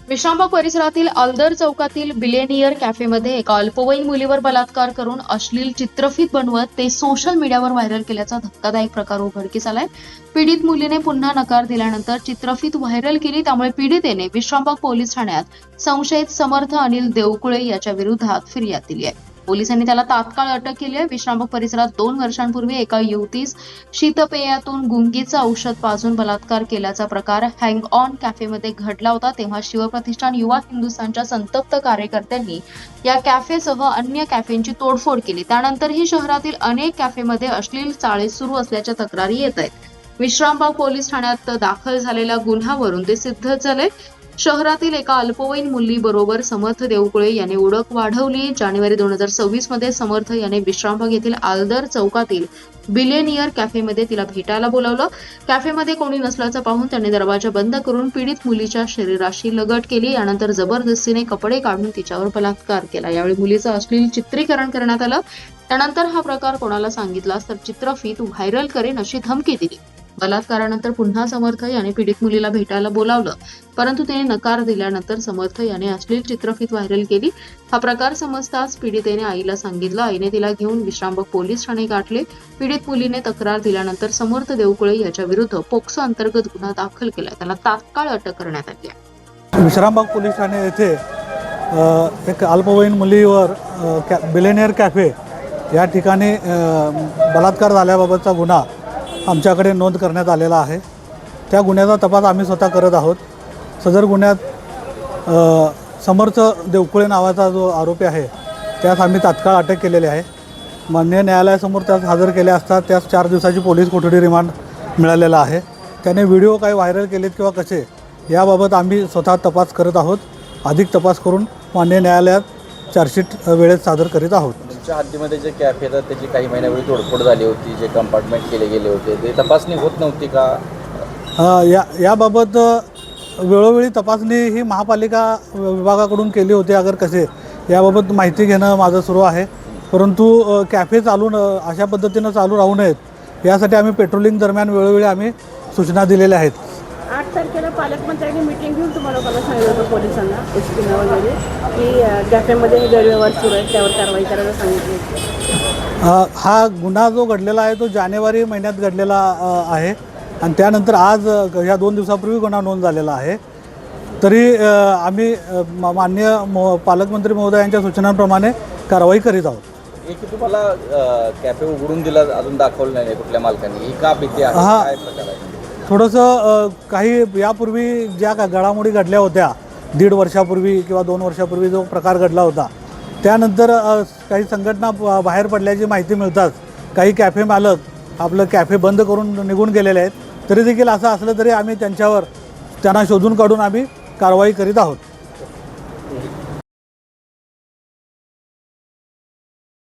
विश्रामबाग परिसरातील अल्दर चौकातील बिलेनियर कॅफेमध्ये एका अल्पवयीन मुलीवर बलात्कार करून अश्लील चित्रफित बनवत ते सोशल मीडियावर व्हायरल केल्याचा धक्कादायक प्रकार उघडकीस आलाय। पीडित मुलीने पुन्हा नकार दिल्यानंतर चित्रफित व्हायरल केली। त्यामुळे पीडितेने विश्रामबाग पोलीस ठाण्यात संशयित समर्थ अनिल देवकुळे याच्या विरोधात फिर्याद दिली आहे। पोलिसांनी त्याला तात्काळ अटक केली आहे। विश्रामबाग परिसरात 2 वर्षांपूर्वी एका युवतीस शीतपेयातून गुंगीचं औषध पाजून बलात्कार केल्याचा प्रकार हँग ऑन कॅफेमध्ये घडला होता। तेव्हा शिवप्रतिष्ठान युवा हिंदुस्थानच्या संतप्त कार्यकर्त्यांनी या कॅफेसह अन्य कॅफेंची तोडफोड केली। त्यानंतरही शहरातील अनेक कॅफेमध्ये अश्लील चाळे सुरू असल्याच्या तक्रारी येत आहेत। विश्रामबाग पोलीस ठाण्यात दाखल झालेल्या गुन्ह्यावरून ते सिद्ध झाले। शहरातील एका अल्पवयीन मुलीबरोबर समर्थ देवकुळे याने ओळख वाढवली। जानेवारी 2026 मध्ये समर्थ याने विश्रामबाग येथील आल्दर चौकातील बिलेनियर कॅफेमध्ये तिला भेटायला बोलावलं। कॅफेमध्ये कोणी नसल्याचं पाहून त्याने दरवाजा बंद करून पीडित मुलीच्या शरीराशी लगट केली। यानंतर जबरदस्तीने कपडे काढून तिच्यावर बलात्कार केला। यावेळी मुलीचं अश्लील चित्रीकरण करण्यात आलं। त्यानंतर हा प्रकार कोणाला सांगितलास तर चित्रफित व्हायरल करेन अशी धमकी दिली। बलात्कारानंतर पुन्हा समर्थ याने पीडित मुलीला भेटायला बोलावलं, परंतु तिने नकार दिल्यानंतर समर्थ याने अश्लील चित्रफित व्हायरल केली। हा प्रकार समजताच पीडितेने आईला सांगितलं। आईने तिला घेऊन विश्रामबाग पोलीस ठाणे गाठले। पीडित मुलीने तक्रार दिल्यानंतर समर्थ देवकुळे याच्या विरुद्ध पोक्सो अंतर्गत गुन्हा दाखल केला। त्याला तात्काळ अटक करण्यात आली आहे। विश्रामबाग पोलीस ठाणे येथे एक अल्पवयीन मुलीवर बिलेनियर कॅफे या ठिकाणी बलात्कार झाल्याबाबतचा गुन्हा आमच्याकडे नोंद करण्यात आलेला आहे। त्या गुन्ह्याचा तपास आम्ही स्वतः करत आहोत। सदर गुन्ह्यात समर्थ देवकुळे नावाचा जो आरोपी आहे त्यास आम्ही तात्काळ अटक केलेली आहे। माननीय न्यायालयासमोर त्यास हजर केले असता त्यास 4 दिवसाची पोलीस कोठडी रिमांड मिळालेला आहे। त्याने व्हिडिओ काही व्हायरल केलेत किंवा कसे याबाबत आम्ही स्वतः तपास करत आहोत। अधिक तपास करून माननीय न्यायालयात चार्जशीट वेळेत सादर करीत आहोत। तुमच्या हद्दीमध्ये जे कॅफे आहेत त्याची काही महिन्यापूर्वी तोडफोड झाली होती, जे कंपार्टमेंट केले गेले होते ते तपासणी होत नव्हती का? याबाबत वेळोवेळी तपासणी ही महापालिका विभागाकडून केली होती। अगर कसे याबाबत माहिती घेणं माझं सुरू आहे, परंतु कॅफे अशा पद्धतीनं चालू राहू नयेत यासाठी आम्ही पेट्रोलिंग दरम्यान वेळोवेळी आम्ही सूचना दिलेल्या आहेत। 8 तारखेला पालकमंत्र्यांनी मीटिंग घेऊन तुम्हाला सांगितलं होतं पोलिसांना SP वगैरे की कॅफेमध्ये हे गैरव्यवहार सुरू आहे, त्यावर कारवाई करायला सांगितली। हा गुन्हा जो घडलेला आहे तो जानेवारी महिन्यात घडलेला आहे आणि त्यानंतर आज या 2 दिवसापूर्वी गुन्हा नोंद झालेला आहे। तरी आम्ही माननीय पालकमंत्री महोदयांच्या सूचनांप्रमाणे कारवाई करीत आहोत। की तुम्हाला कॅफे उघडून दिला अजून दाखवलं नाही कुठल्या मालकांनी, ही का भीती आहे? काय प्रकार आहे? थोडंसं काही यापूर्वी ज्या घडामोडी घडल्या होत्या 1.5 वर्षापूर्वी किंवा 2 वर्षापूर्वी जो प्रकार घडला होता त्यानंतर काही संघटना बाहेर पडल्याची माहिती मिळताच काही कॅफे मालक आपलं कॅफे बंद करून निघून गेलेले आहेत। तरी देखील असं असलं तरी आम्ही त्यांना शोधून काढून आम्ही कारवाई करीत आहोत।